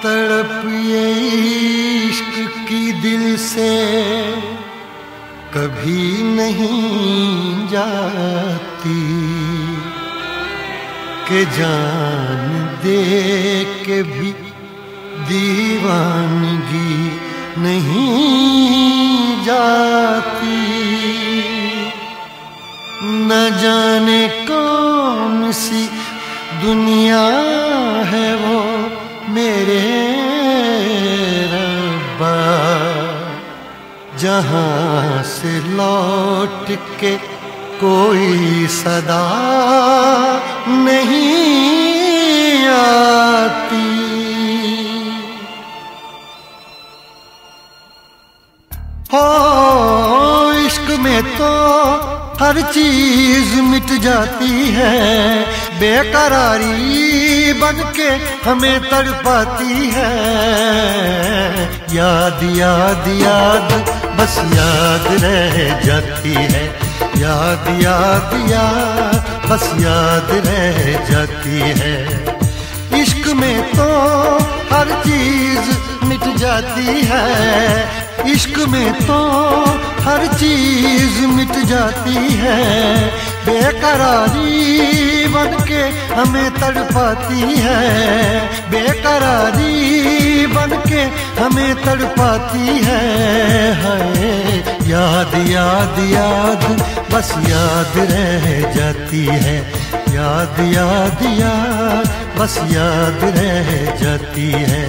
तड़प ये इश्क की दिल से कभी नहीं जाती कि जान दे के भी दीवानगी नहीं जाती। न जाने कौन सी दुनिया है वो मेरे रब्बा, जहाँ से लौट के कोई सदा नहीं आती। हो इश्क में तो हर चीज मिट जाती है, बेकरारी बनके हमें तड़पाती है। याद याद याद बस याद रह जाती है, याद याद याद बस याद रह जाती है। इश्क में तो हर चीज मिट जाती है, इश्क में तो हर चीज मिट जाती है। बेकरारी बनके हमें तड़पाती है, बेकरारी बनके हमें तड़पाती है। हाय याद याद याद बस याद रह जाती है, याद याद याद बस याद रह जाती है।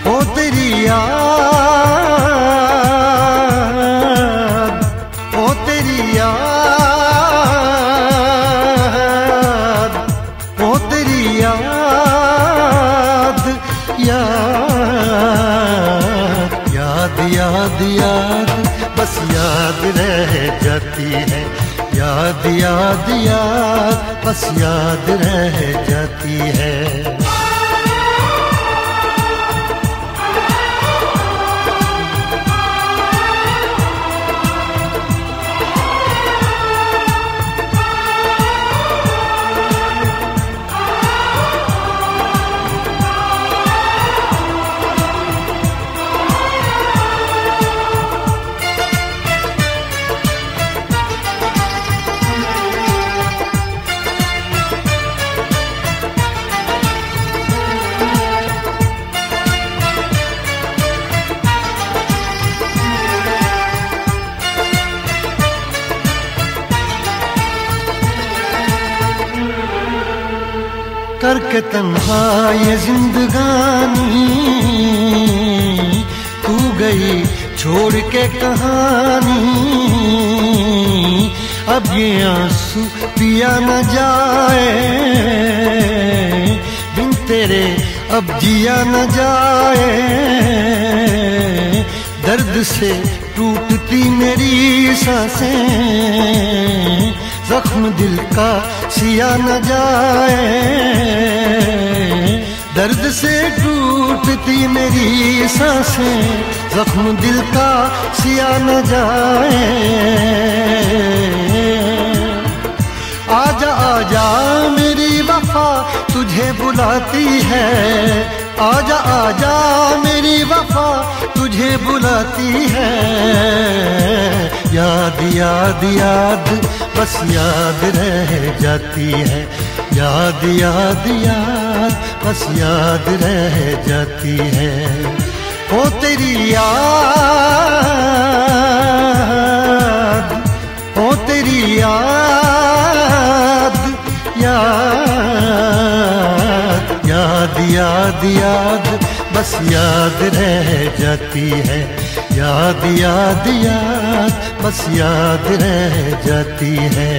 ओ तेरी याद, ओ तेरी याद, ओ तेरी याद, याद याद याद याद बस याद रह जाती है, याद याद याद बस याद रह जाती है। करके तन्हा ये जिंदगानी तू गई छोड़ के कहानी। अब ये आंसू पिया न जाए बिन तेरे, अब जिया न जाए। दर्द से टूटती मेरी सांसें, जख्म दिल का सिया न जाए। दर्द से टूटती मेरी सांसें, जख्म दिल का सिया न जाए। आजा आजा मेरी वफा तुझे बुलाती है, आजा आजा मेरी वफा तुझे बुलाती है। याद याद याद बस याद रह जाती है, याद याद याद बस याद रह जाती है। ओ तेरी याद, ओ तेरी याद, याद याद याद याद बस याद रह जाती है, याद याद याद बस याद रह जाती है।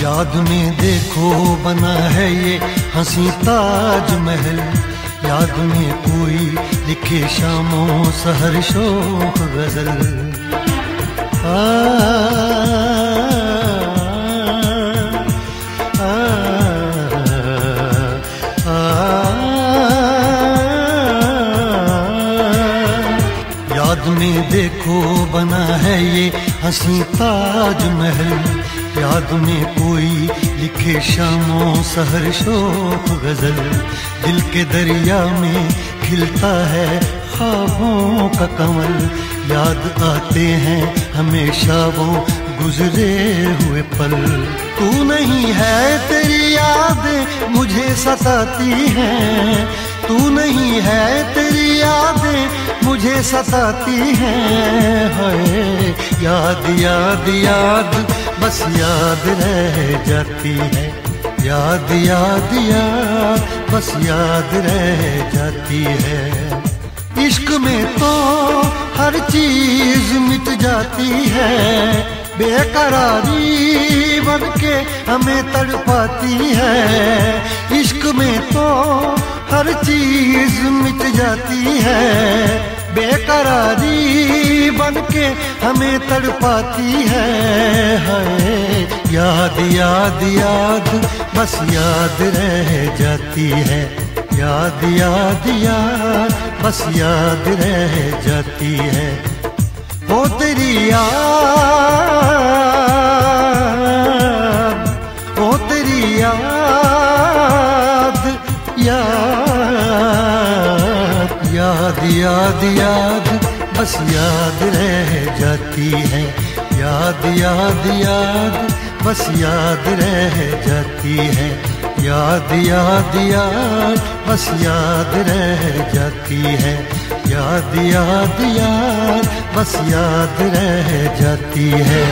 याद में देखो बना है ये हंसी ताजमहल, याद में कोई लिखे शामों सहर शोक गजल। याद में देखो बना है ये हंसी ताजमहल, याद में कोई लिखे शामों सहर शोक गजल। दिल के दरिया में खिलता है ख्वाबों का कमल, याद आते हैं हमेशा वो गुजरे हुए पल। तू नहीं है तेरी याद मुझे सताती है, तू नहीं है तेरी यादें मुझे सताती हैं। हाय याद याद याद बस याद रह जाती है, याद याद याद बस याद रह जाती है। इश्क में तो हर चीज मिट जाती है, बेकरारी बनके हमें तड़पाती है। इश्क में तो हर चीज मिट जाती है, बेकरारी बनके हमें तड़पाती है। हाय याद याद याद बस याद रह जाती है, याद याद याद बस याद रह जाती है। वो तेरी याद, वो तेरी याद, याद याद याद बस याद रह जाती है, याद याद याद बस याद रह जाती है। याद याद याद बस याद रह जाती है, याद याद याद बस याद रह जाती है।